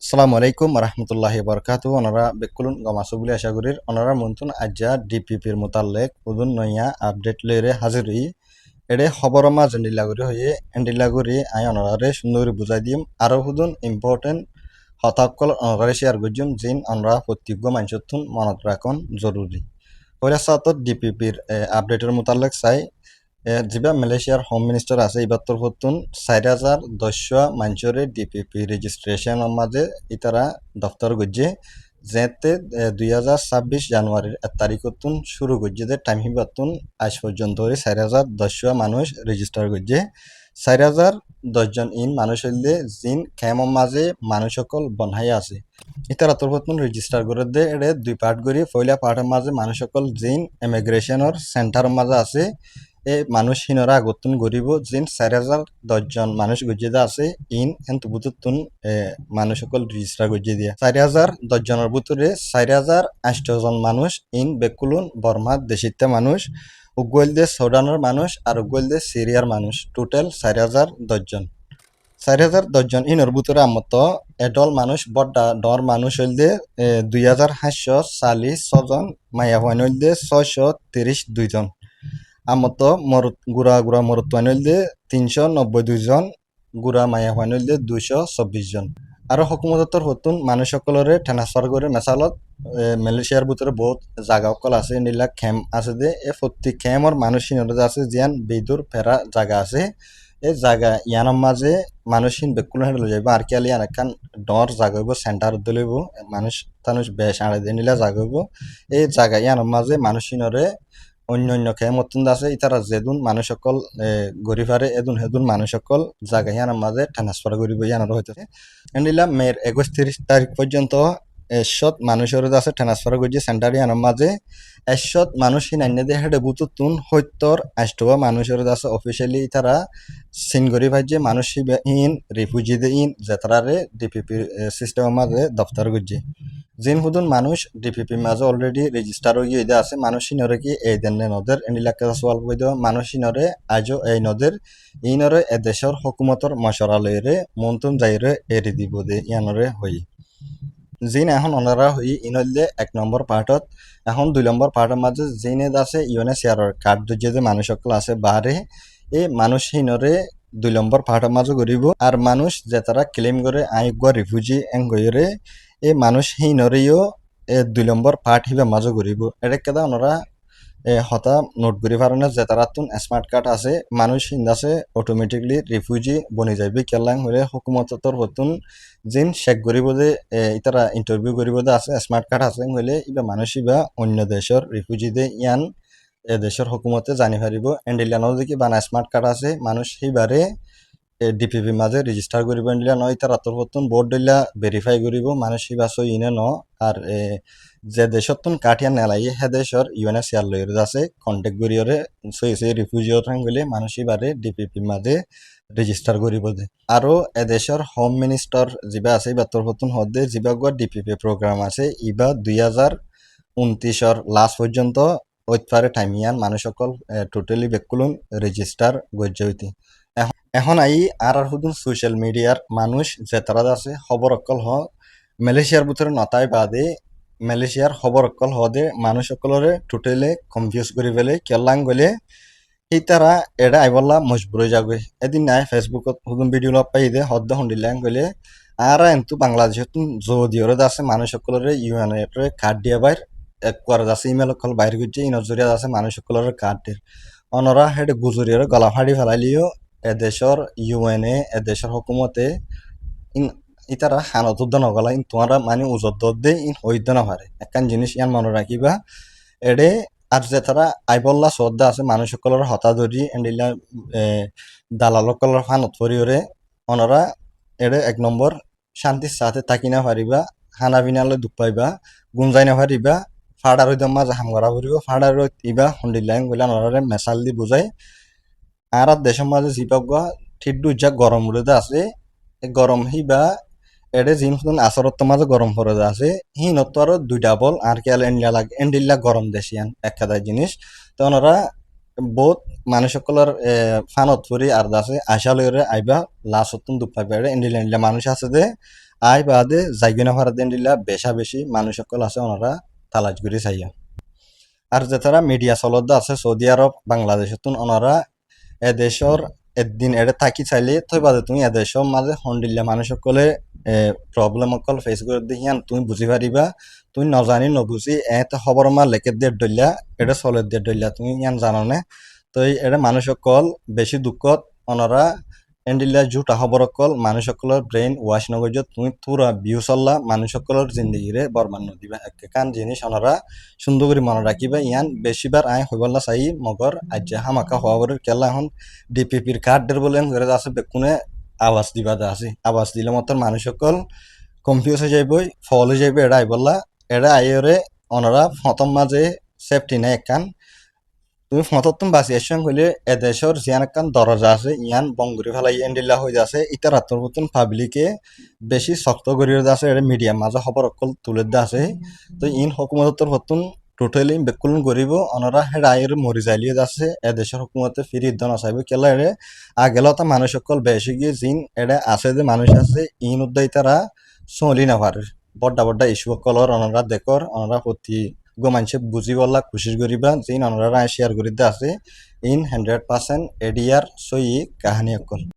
আসসালামু আলাইকুম রহমতুল্লাহি বরকাতু ওনারা বেকুলুন গমাসুবুলি আশা করি ওনারা মন্তুন আজ্জা ডিপিপির মোতালেক উদুন নয়া আপডেট লেরে হাজিরি এডে খবর মাঝ এন্ডিলাগুড়ি হয়ে এন্ডিলাগুড়ি আই ওনারে সুন্দর বুঝাই দিম আরো হুদুন ইম্পর্টেন্ট হতাকল ওনারে শেয়ার করছুন জিন আমরা প্রত্যেক মানুষতুন মনত রাখন জরুরি পয়লা সাতত ডিপিপির আপডেটের মোতালেক চাই যেবা মালয়েশিয়ার হোম মিনিস্টার আছে ইবাত্তর হতুন 4,1000 মানুষরে ডিপিপি রেজিস্ট্রেশন মাঝে ইতারা দফতর গজ্জে যেতে 2026 জানুয়ারির 1 তারিখ হতুন শুরু গজ্জে যে টাইম হিবাতুন আজ পর্যন্ত 4,10 মানুষ রেজিস্টার গজ্জে 4,10 জন ইন মানুষ হইলে জিন খেমর মাঝে মানুষ সকল বনহাই আছে ইতারা তোর হতুন রেজিস্টার করে দে এড়ে দুই পার্ট করি পয়লা পার্টের মাঝে মানুষ সকল জিন ইমিগ্রেশনের সেন্টার মাঝে আছে মানুষ হিনরা আগতুন গরিব জিন 4,10 জন মানুষ গজ্জিদা আছে ইন এন্তু বুতুতুন মানুষ সকল রেজিস্টার গজ্জি দিয়া 4,10 জনের ভিতরে 4,008 জন মানুষ ইন বেকুলুন বর্মা দেশিতে মানুষ উগুয়েল দে সুদানের মানুষ আর উগুয়েল দে সিরিয়ার মানুষ টোটাল 4,010 জন 4,010 জন ইনর ভিতরে আমত এডল মানুষ বড্ডা ডর মানুষ হইলে 2,846 জন মায়া হইন হইলে 632 জন আমত মরত গুড়া গুড়া মরত হইলে 392 জন গুড়া মায়া হইন হইলে 224 জন আর হকুমতর হতুন মানুষ সকলরে ট্রান্সফার করে মেসালত মালয়েশিয়ার ভিতরে বহুত জায়গা সকল আছে নীলা ক্যাম্প আছে যে এ প্রত্যেক ক্যাম্পর মানুষ আছে জিয়ান বেদুর ফেরা জায়গা আছে এই জায়গা ইয়ানোর মাঝে মানুষহীন বেকুল হেঁটে লো যাইব আর কি আলি এখান ডর জাগাইব সেন্টার দলিব মানুষ টানুষ বেশ আড়াই দিয়ে নিলে জাগাইব এই জায়গা ইয়ানোর মাঝে মানুষহীনরে অন্য অন্য খেয়ে মতন আছে ইতারা যেদুন মানুষ সকল গরিবারে এদুন হেদুন মানুষ সকল জায়গা ইয়ানোর মাঝে ট্রান্সফার করিব ইয়ানোর হইতেছে এন্ডিলা মেয়ের 31 তারিখ পর্যন্ত এসত মানুষের আছে ট্রান্সফার করছে সেন্টার ইয়ানোর মাঝে এসত মানুষ হিনাইনে দিয়ে হেঁটে বুতুতুন সত্তর আষ্টবা মানুষের আছে অফিসিয়ালি তারা সিন করি ভাইছে মানুষ ইন রিফিউজি দে ইন যেতারে ডিপিপি সিস্টেমের মাঝে দফতর করছে জিন হুদুন মানুষ ডিপিপি মাঝে অলরেডি রেজিস্টার হয়ে গিয়ে আছে মানুষ ইনরে কি এই দেন নদের এনিলাকা সোয়াল বই দেওয়া মানুষ ইনরে আজও এই নদের ইনরে এদেশের হকুমতর মশরালয়রে মন্তুন যাইরে এরি দিব দে ইয়ানরে হই জিন এখন ওনারা হই ইনলে 1 নম্বর পার্টত এখন 2 নম্বর পার্টের মাঝে জিনে আছে ইউনে শেয়ারের কার্ড দুজে যে মানুষ সকল আছে বাহারে এই মানুষ হিনরে 2 নম্বর পার্টের মাঝে করিব আর মানুষ যে তারা ক্লেম করে আয়োগ্য রিফিউজি এঙ্গরে এই মানুষ হিনরেও 2 নম্বর পার্ট হিবে মাঝে করিব এটা কেদা ওনারা হতা নোট করি পারে যে তারা তুন স্মার্ট কার্ড আছে মানুষ হিন্দাছে অটোমেটিকলি রিফিউজি বনি যাইবে কেলাং হলে হুকুমতর হতুন জিন শেখ করিব যে ইতারা ইন্টারভিউ করিব যে আছে স্মার্ট কার্ড আছে হলে ইবা মানুষ ইবা অন্য দেশের রিফিউজি দে ইয়ান এ দেশের হুকুমতে জানি পারিব এন্ডিলিয়ানো দেখি বানা স্মার্ট কার্ড আছে মানুষ সেইবারে ডিপিপি মাঝে রেজিস্টার করিব এন্ডিলা নয় তার আতর হতুন বোর্ড দিলা ভেরিফাই করিব মানুষ ইবা সই ইনে ন আর যে দেশতুন কাঠিয়া নেলাই হে দেশর ইউএনএচসিআর লইর আছে কন্টেক্ট করিয়রে সই সই রিফিউজিও থাকলে মানুষ এবারে ডিপিপি মাঝে রেজিস্টার করিব দে আরো এ দেশের হোম মিনিস্টার যিবা আছে ইবাতর হতুন হদে যিবা ডিপিপি প্রোগ্রাম আছে ইবা 2029 লাস্ট পর্যন্ত ওইপারে টাইমিয়ান মানুষ সকল টোটালি বেকুলুন রেজিস্টার গজ্জে হইতি এখন আই আর হুদুন সোশ্যাল মিডিয়ার মানুষ যে তারা আছে খবর অকল মালয়েশিয়ার ভিতরে নতাই বাদে মালয়েশিয়ার খবর অকল হদে মানুষ সকলরে টোটালি কনফিউজ করে ফেলে কেলাং গলে সেই তারা এটা আইবল্লা মজবুর হয়ে যাবে এদিন নাই ফেসবুকত হুদুন ভিডিও পাই দে হদ্দ হন্ডিলাং গলে আর এন্তু বাংলাদেশত যদিওরে আছে মানুষ সকলরে ইউএনএর কার্ড দিয়ে বাইর এক করে আছে ইমেল অকল বাইর করছে ইনজরিয়া আছে মানুষ সকলরে কার্ডের অনরা হেড গুজরিয়র গলা ফাড়ি ফেলাইলিও এদেশের ইউএনএ এদেশের হুকুমতে ইন ইতারা হানত উদ্দ নগলা ইন তোমারা মানে উজত দে ইন হইদ না পারে একখান জিনিস ইয়ান মনে রাখিবা এডে আর যে তারা আইবল্লা শ্রদ্ধা আছে মানুষ সকলের হতা ধরি এন্ডিলা দালাল সকলের হানত ফরিওরে অনরা এডে 1 নম্বর শান্তির সাথে থাকি না পারিবা খানা পিনালে দুঃখ পাইবা গুঞ্জাই না পারিবা ফাড়ার হইতে মাঝে হামগরা ফুরিব ফাড়ার ইবা হন্ডিল্লাং বলে অনরে মেসাল দি বুঝাই আর দেশের মাঝে জিবাগুয়া ঠিড্ডু যা গরম উড়ে আছে গরম হিবা এডে জিনিস আসরত মাঝে গরম পড়ে আছে হি নত আরো 2 ডাবল আর কি এন্ডিলা গরম দেশিয়ান একটা জিনিস তো ওনারা বহুত মানুষসকলের ফানত পরি আর আছে আশা লইরে আইবা লাস্টতুন দুপাই বেড়ে ইন্ডিলা মানুষ আছে দে আই বাদে জাইগিনা ভাড়া ইন্ডিলা বেশা বেশি মানুষ সকল আছে ওনারা তালাশ করে চাইয়া আর যে তারা মিডিয়া চলত আছে সৌদি আরব বাংলাদেশতুন ওনারা এদেশর একদিন এড়ে থাকি চাইলে তৈ বাদে তুমি এদেশর মাঝে হন্ডিল্লা মানুষ সকলে প্রবলেম অকল ফেস করে দেখিয়ান তুমি বুঝি পারিবা তুমি নজানি নবুঝি এতে খবর মা লেখে দিয়ে ডইলা এটা চলে দিয়ে ডইলা তুমি ইয়ান জাননে তো এটা মানুষ সকল বেশি দুঃখত ওনারা এন্ডিল্লা জুটা খবর অকল মানুষ সকলের ব্রেইন ওয়াশ নগজ তুমি পুরা ভিউ চললা মানুষ সকলের জিন্দগিরে বরবাদ নদিবা একান জিনিস ওনারা সুন্দর করে মনে রাখিবা ইয়ান বেশিবার আয় হইবল্লা চাই মগর আজ হামাকা হওয়ার কেলা এখন ডিপিপির কার্ডের বলেন ঘরে আছে বেকুনে আওয়াজ দিবা দা আছে আওয়াজ দিলে মতন মানুষ সকল কনফিউজ হয়ে যাইবই ফল হয়ে যাইবে এটা আইবল্লা এটা আইরে ওনারা প্রথম মাঝে সেফটি নেই একান তুমি ফতত্তম বাসি এসং হইলে এদেশর জিয়ান একখান দরজা আছে ইয়ান বঙ্গুরি ফেলাই এন্ডিল্লা হয়ে যাচ্ছে ইতার রাত্র মতন পাবলিকে বেশি শক্ত করিয়ে আছে এটা মিডিয়ার মাঝে খবর অকল তুলে দা আছে তো ইন হকুমতর হতুন টোটালি বেকুলন করিব অনরা হেড আয়ের মরি যাইলিয়ে যাচ্ছে এদেশের হকুমতে ফিরি ইদ্য নচাইব কেলা এড়ে আগেলা তা মানুষ সকল বেশি গিয়ে জিন এড়ে আছে যে মানুষ আছে ইন উদ্দাই তারা চলি না পারে বড্ডা বড্ডা ইস্যু সকলর অনরা দেখর অনরা প্রতি গো মানুষে বুঝি বললা কোশিশ করিবা যে অনরা শেয়ার করিতে আছে ইন 100% এডিআর সই কাহানি অকল